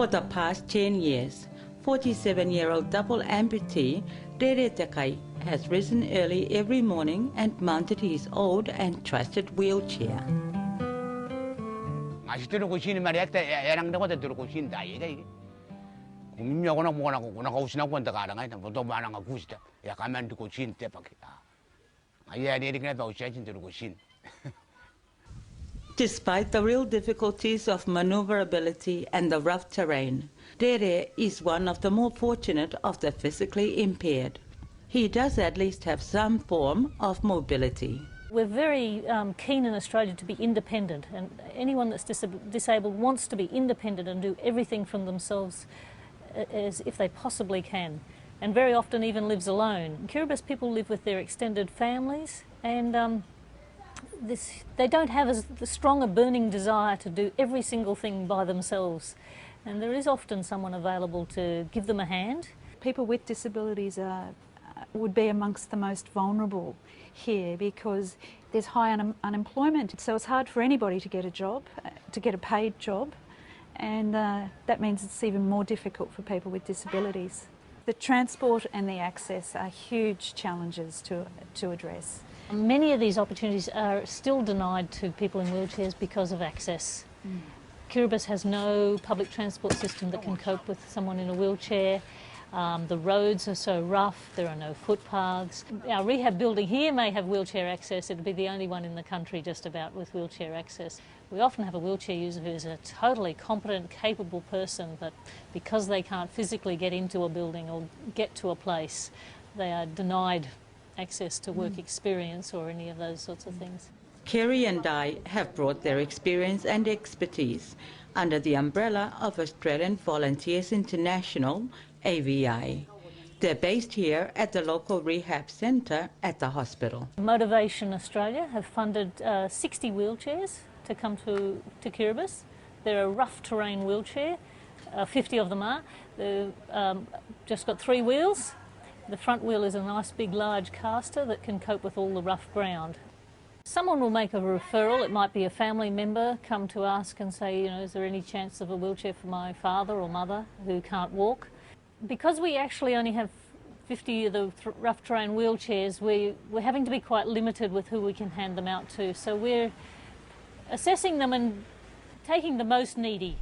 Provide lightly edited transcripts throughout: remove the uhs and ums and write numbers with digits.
For the past 10 years, 47-year-old double amputee Reitaki has risen early every morning and mounted his old and trusted wheelchair. Despite the real difficulties of maneuverability and the rough terrain, Rere is one of the more fortunate of the physically impaired. He does at least have some form of mobility. We're very keen in Australia to be independent, and anyone that's disabled wants to be independent and do everything from themselves as if they possibly can, and very often even lives alone. In Kiribati, people live with their extended families, and they don't have as strong a burning desire to do every single thing by themselves, and there is often someone available to give them a hand. People with disabilities would be amongst the most vulnerable here because there's high unemployment, so it's hard for anybody to get a job, to get a paid job, and that means it's even more difficult for people with disabilities. The transport and the access are huge challenges to address. Many of these opportunities are still denied to people in wheelchairs because of access. Kiribati has no public transport system that can cope with someone in a wheelchair. The roads are so rough, there are no footpaths. Our rehab building here may have wheelchair access. It'll be the only one in the country just about with wheelchair access. We often have a wheelchair user who's a totally competent, capable person, but because they can't physically get into a building or get to a place, they are denied access to work experience or any of those sorts of things. Kerry and Di have brought their experience and expertise under the umbrella of Australian Volunteers International, AVI. They're based here at the local rehab centre at the hospital. Motivation Australia have funded 60 wheelchairs to come to Kiribati. They're a rough terrain wheelchair, 50 of them are. They've just got 3 wheels. The front wheel is a nice big large caster that can cope with all the rough ground. Someone will make a referral. It might be a family member come to ask and say, is there any chance of a wheelchair for my father or mother who can't walk? Because we actually only have 50 of the rough terrain wheelchairs, we're having to be quite limited with who we can hand them out to. So we're assessing them and taking the most needy.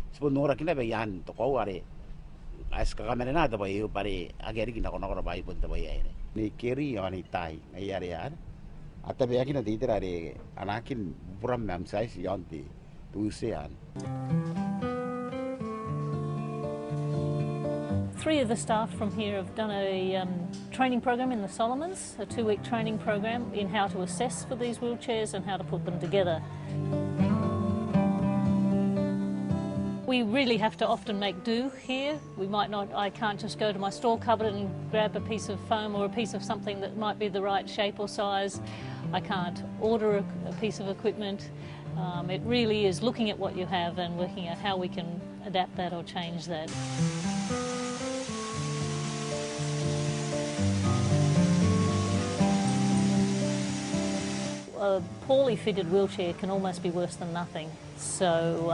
Three of the staff from here have done a training program in the Solomons, a 2-week training program in how to assess for these wheelchairs and how to put them together. We really have to often make do here. I can't just go to my store cupboard and grab a piece of foam or a piece of something that might be the right shape or size. I can't order a piece of equipment. It really is looking at what you have and working out how we can adapt that or change that. A poorly fitted wheelchair can almost be worse than nothing, so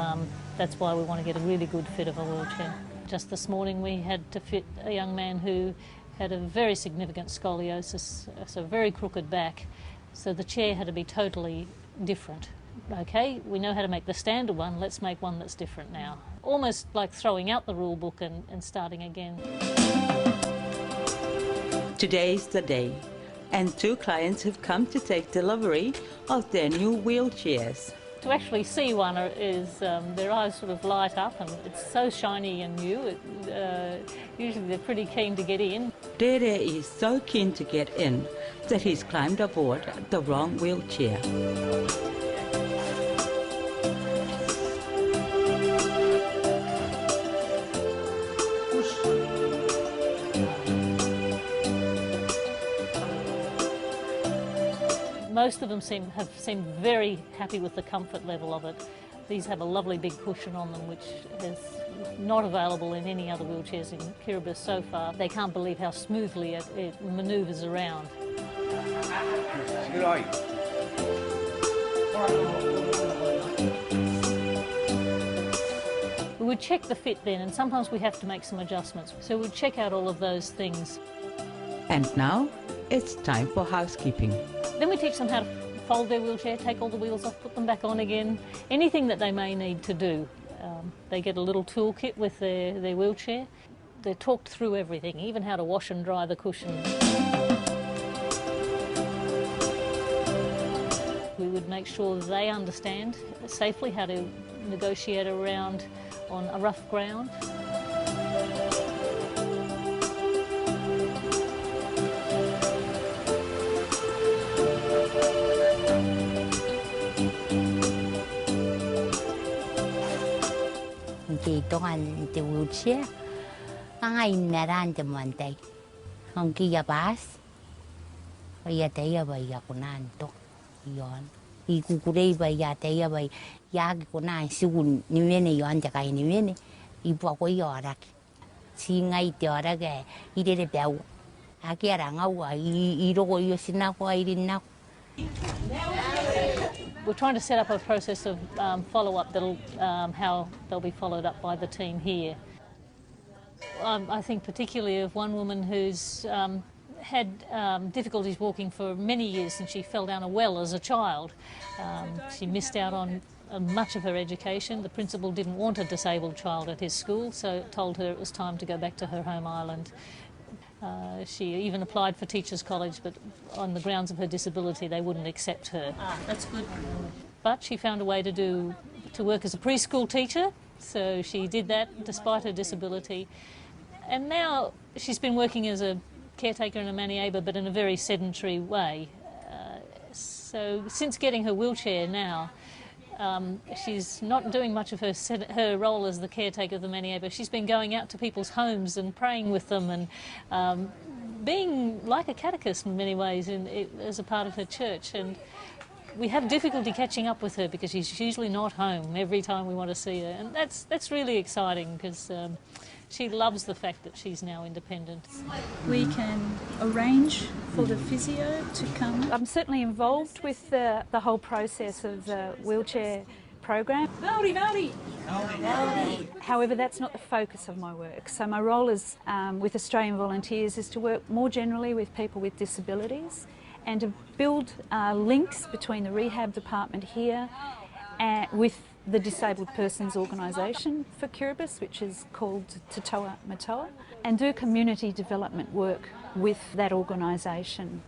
that's why we want to get a really good fit of a wheelchair. Just this morning we had to fit a young man who had a very significant scoliosis, so a very crooked back, so the chair had to be totally different. Okay, we know how to make the standard one, let's make one that's different now. Almost like throwing out the rule book and starting again. Today's the day, and 2 clients have come to take delivery of their new wheelchairs. To actually see one is, their eyes sort of light up, and it's so shiny and new. Usually they're pretty keen to get in. Rere is so keen to get in that he's climbed aboard the wrong wheelchair. Most of them have seemed very happy with the comfort level of it. These have a lovely big cushion on them, which is not available in any other wheelchairs in Kiribati so far. They can't believe how smoothly it manoeuvres around. would check the fit then, and sometimes we have to make some adjustments. So we'd check out all of those things. And now it's time for housekeeping. Then we teach them how to fold their wheelchair, take all the wheels off, put them back on again, anything that they may need to do. They get a little toolkit with their wheelchair. They're talked through everything, even how to wash and dry the cushion. We would make sure they understand safely how to negotiate around on a rough ground. Chị toan the wheelchair, ang naran the Monday, ang kia bas, kaya tayo ba ya kunan to, yon. Ikukulay ba ya tayo ba ya kunan sigun ni mene yon jaka ni mene, ibu ako yorak, singay tiara ke, ide de bau, aki arang awa, iro ko yo sinako irin na. We're trying to set up a process of follow-up that'll how they'll be followed up by the team here. I think particularly of one woman who's had difficulties walking for many years, and she fell down a well as a child. She missed out on much of her education. The principal didn't want a disabled child at his school, so told her it was time to go back to her home island. She even applied for Teachers College, but on the grounds of her disability they wouldn't accept her. That's good. But she found a way to work as a preschool teacher, so she did that despite her disability. And now she's been working as a caretaker in a Maniabe, but in a very sedentary way. So since getting her wheelchair now, she's not doing much of her role as the caretaker of the Maniabe. She's been going out to people's homes and praying with them, and being like a catechist in many ways as a part of her church. And we have difficulty catching up with her because she's usually not home every time we want to see her, and that's really exciting because she loves the fact that she's now independent. We can arrange for the physio to come. I'm certainly involved with the whole process of the wheelchair program. However, that's not the focus of my work. So my role is with Australian Volunteers is to work more generally with people with disabilities and to build links between the rehab department here and with the Disabled Persons Organisation for Kiribati, which is called Te Toa Matoa, and do community development work with that organisation.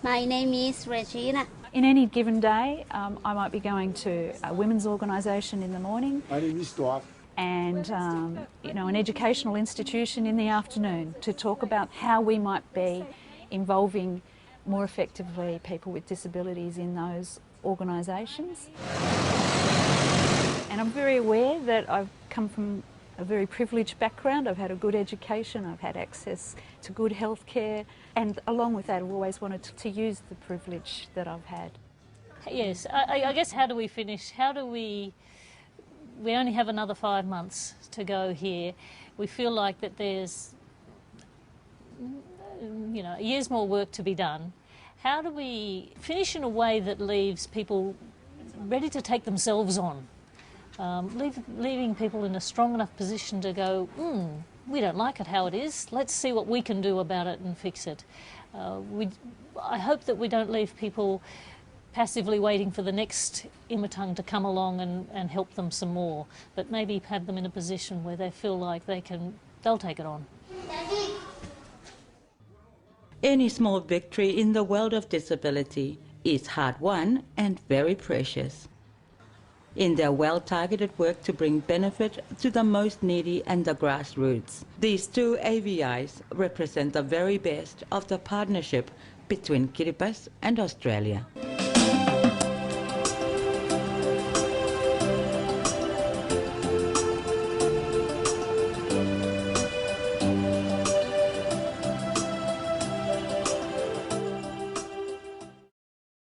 My name is Regina. In any given day, I might be going to a women's organisation in the morning and an educational institution in the afternoon to talk about how we might be involving more effectively people with disabilities in those organisations. And I'm very aware that I've come from a very privileged background. I've had a good education, I've had access to good health care, and along with that I've always wanted to use the privilege that I've had. Yes, I guess how do we finish? We only have another 5 months to go here. We feel like that there's a year's more work to be done. How do we finish in a way that leaves people ready to take themselves on? Leaving people in a strong enough position to go, we don't like it how it is, let's see what we can do about it and fix it. I hope that we don't leave people passively waiting for the next imatang to come along and help them some more, but maybe have them in a position where they feel like they'll take it on. Any small victory in the world of disability is hard-won and very precious. In their well-targeted work to bring benefit to the most needy and the grassroots, these two AVIs represent the very best of the partnership between Kiribati and Australia.